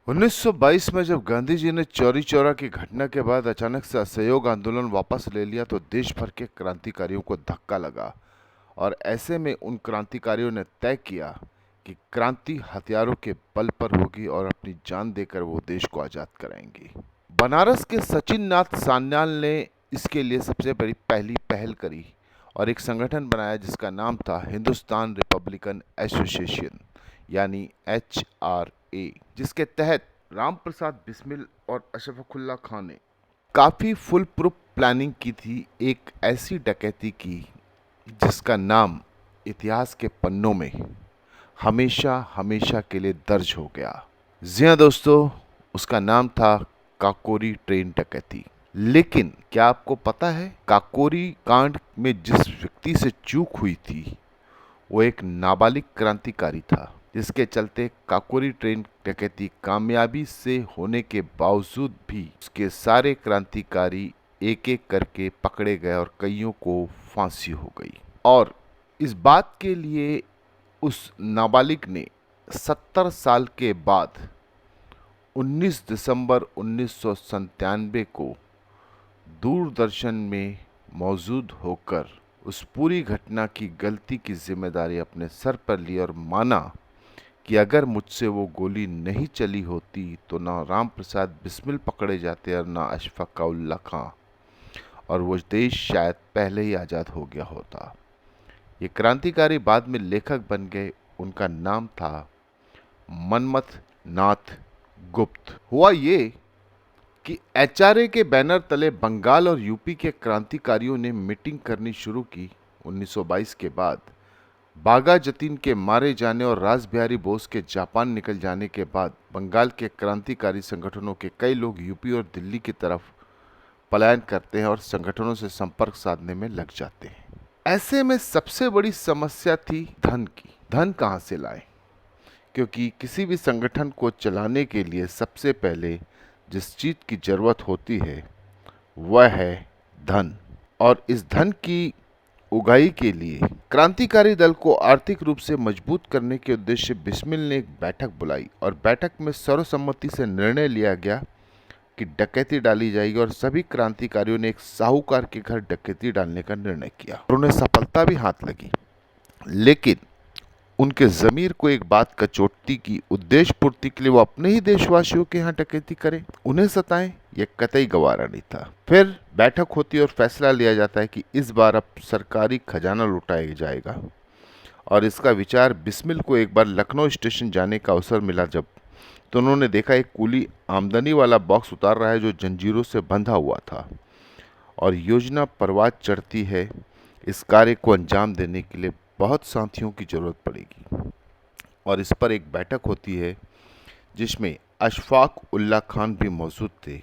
1922 में जब गांधी जी ने चौरी चौरा की घटना के बाद अचानक से असहयोग आंदोलन वापस ले लिया तो देश भर के क्रांतिकारियों को धक्का लगा। और ऐसे में उन क्रांतिकारियों ने तय किया कि क्रांति हथियारों के बल पर होगी और अपनी जान देकर वो देश को आज़ाद कराएंगे। बनारस के सचिन नाथ सान्याल ने इसके लिए सबसे बड़ी पहली पहल करी और एक संगठन बनाया जिसका नाम था हिंदुस्तान रिपब्लिकन एसोसिएशन, यानी HRA, जिसके तहत राम प्रसाद बिस्मिल और अशफाकुल्ला खान ने काफ़ी फुल प्रूफ प्लानिंग की थी, एक ऐसी डकैती की जिसका नाम इतिहास के पन्नों में हमेशा हमेशा के लिए दर्ज हो गया। जी हाँ दोस्तों, उसका नाम था काकोरी ट्रेन डकैती। लेकिन क्या आपको पता है काकोरी कांड में जिस व्यक्ति से चूक हुई थी वो एक नाबालिग क्रांतिकारी था, जिसके चलते काकोरी ट्रेन डकैती कामयाबी से होने के बावजूद भी उसके सारे क्रांतिकारी एक एक करके पकड़े गए और कईयों को फांसी हो गई। और इस बात के लिए उस नाबालिग ने 70 साल के बाद 19 दिसंबर 1997 को दूरदर्शन में मौजूद होकर उस पूरी घटना की गलती की जिम्मेदारी अपने सर पर ली और माना कि अगर मुझसे वो गोली नहीं चली होती तो ना राम प्रसाद बिस्मिल पकड़े जाते और ना अशफाक खां, और वो देश शायद पहले ही आज़ाद हो गया होता। ये क्रांतिकारी बाद में लेखक बन गए। उनका नाम था मनमथ नाथ गुप्त। हुआ ये कि HRA के बैनर तले बंगाल और यूपी के क्रांतिकारियों ने मीटिंग करनी शुरू की। 1922 के बाद बागा जतीन के मारे जाने और रासबिहारी बोस के जापान निकल जाने के बाद बंगाल के क्रांतिकारी संगठनों के कई लोग यूपी और दिल्ली की तरफ पलायन करते हैं और संगठनों से संपर्क साधने में लग जाते हैं। ऐसे में सबसे बड़ी समस्या थी धन की। धन कहाँ से लाएं? क्योंकि किसी भी संगठन को चलाने के लिए सबसे पहले जिस चीज की जरूरत होती है वह है धन। और इस धन की उगाही के लिए क्रांतिकारी दल को आर्थिक रूप से मजबूत करने के उद्देश्य से बिस्मिल ने एक बैठक बुलाई और बैठक में सर्वसम्मति से निर्णय लिया गया कि डकैती डाली जाएगी और सभी क्रांतिकारियों ने एक साहूकार के घर डकैती डालने का निर्णय किया और उन्हें सफलता भी हाथ लगी। लेकिन उनके जमीर को एक बात कचोटती की उद्देश्य पूर्ति के लिए वो अपने ही देशवासियों के यहाँ डकैती करें, उन्हें सताएं, यह कतई गवारा नहीं था। फिर बैठक होती और फैसला लिया जाता है कि इस बार अब सरकारी खजाना लुटाया जाएगा। और इसका विचार बिस्मिल को एक बार लखनऊ स्टेशन जाने का अवसर मिला जब, तो उन्होंने देखा एक कूली आमदनी वाला बॉक्स उतार रहा है जो जंजीरों से बंधा हुआ था और योजना परवाज चढ़ती है। इस कार्य को अंजाम देने के लिए बहुत साथियों की जरूरत पड़ेगी और इस पर एक बैठक होती है जिसमें अशफाक उल्ला खान भी मौजूद थे।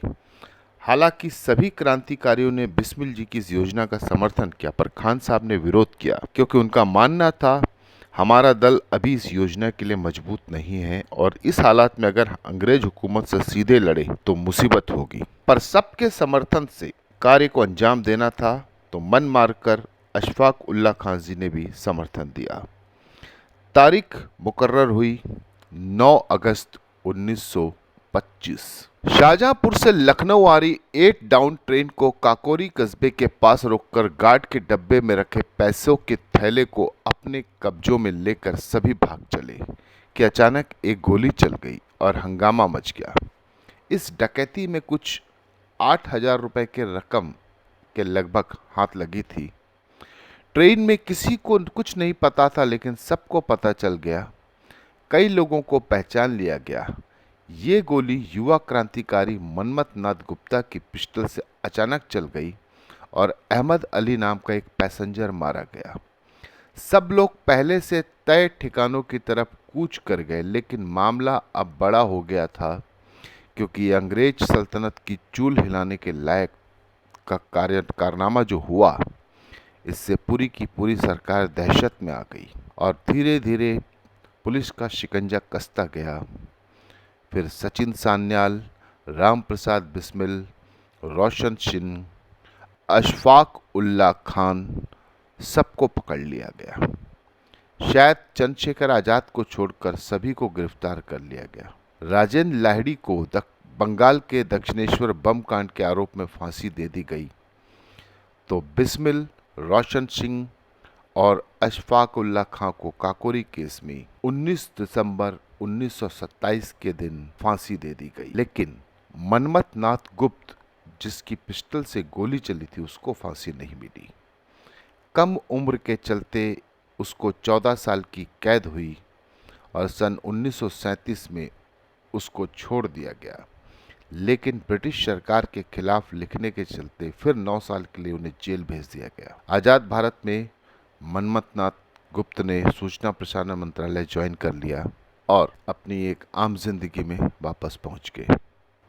हालांकि सभी क्रांतिकारियों ने बिस्मिल जी की इस योजना का समर्थन किया, पर खान साहब ने विरोध किया क्योंकि उनका मानना था हमारा दल अभी इस योजना के लिए मजबूत नहीं है और इस हालात में अगर अंग्रेज हुकूमत से सीधे लड़े तो मुसीबत होगी। पर सबके समर्थन से कार्य को अंजाम देना था तो मन मारकर अशफाक उल्ला खान जी ने भी समर्थन दिया। तारीख मुकर्रर हुई 9 अगस्त 1925। शाहजहांपुर से लखनऊ आ रही 8 डाउन ट्रेन को काकोरी कस्बे के पास रोककर गार्ड के डब्बे में रखे पैसों के थैले को अपने कब्जों में लेकर सभी भाग चले कि अचानक एक गोली चल गई और हंगामा मच गया। इस डकैती में कुछ 8,000 रुपए के रकम के लगभग हाथ लगी थी। ट्रेन में किसी को कुछ नहीं पता था लेकिन सबको पता चल गया, कई लोगों को पहचान लिया गया। ये गोली युवा क्रांतिकारी मनमथ नाथ गुप्ता की पिस्टल से अचानक चल गई और अहमद अली नाम का एक पैसेंजर मारा गया। सब लोग पहले से तय ठिकानों की तरफ कूच कर गए, लेकिन मामला अब बड़ा हो गया था क्योंकि अंग्रेज सल्तनत की चूल हिलाने के लायक का कारनामा जो हुआ, इससे पूरी की पूरी सरकार दहशत में आ गई और धीरे धीरे पुलिस का शिकंजा कसता गया। फिर सचिन सान्याल, राम प्रसाद बिस्मिल, रोशन सिंह, अशफाक उल्ला खान, सबको पकड़ लिया गया। शायद चंद्रशेखर आज़ाद को छोड़कर सभी को गिरफ्तार कर लिया गया। राजेंद्र लाहिड़ी को बंगाल के दक्षिणेश्वर बम कांड के आरोप में फांसी दे दी गई, तो बिस्मिल, रोशन सिंह और अशफाक उल्लाह खां को काकोरी केस में 19 दिसंबर 1927 के दिन फांसी दे दी गई। लेकिन मनमथ नाथ गुप्त, जिसकी पिस्टल से गोली चली थी, उसको फांसी नहीं मिली। कम उम्र के चलते उसको 14 साल की कैद हुई और सन 1937 में उसको छोड़ दिया गया। लेकिन ब्रिटिश सरकार के खिलाफ लिखने के चलते फिर 9 साल के लिए उन्हें जेल भेज दिया गया। आज़ाद भारत में मनमथ नाथ गुप्त ने सूचना प्रसारण मंत्रालय ज्वाइन कर लिया और अपनी एक आम जिंदगी में वापस पहुंच गए।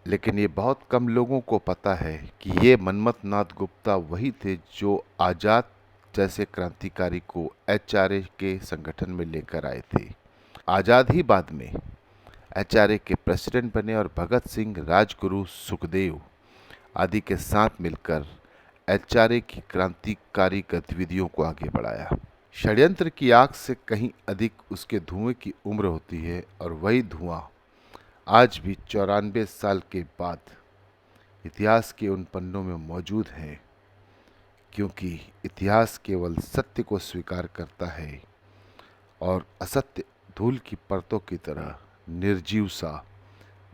लेकिन ये बहुत कम लोगों को पता है कि ये मनमथ नाथ गुप्ता वही थे जो आज़ाद जैसे क्रांतिकारी को एचआरए के संगठन में लेकर आए थे। आज़ाद ही बाद में एचआरए के प्रेसिडेंट बने और भगत सिंह, राजगुरु, सुखदेव आदि के साथ मिलकर एचआरए की क्रांतिकारी गतिविधियों को आगे बढ़ाया। षड्यंत्र की आग से कहीं अधिक उसके धुएं की उम्र होती है और वही धुआं आज भी 94 साल के बाद इतिहास के उन पन्नों में मौजूद है, क्योंकि इतिहास केवल सत्य को स्वीकार करता है और असत्य धूल की परतों की तरह निर्जीव सा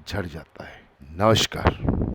झड़ जाता है। नमस्कार।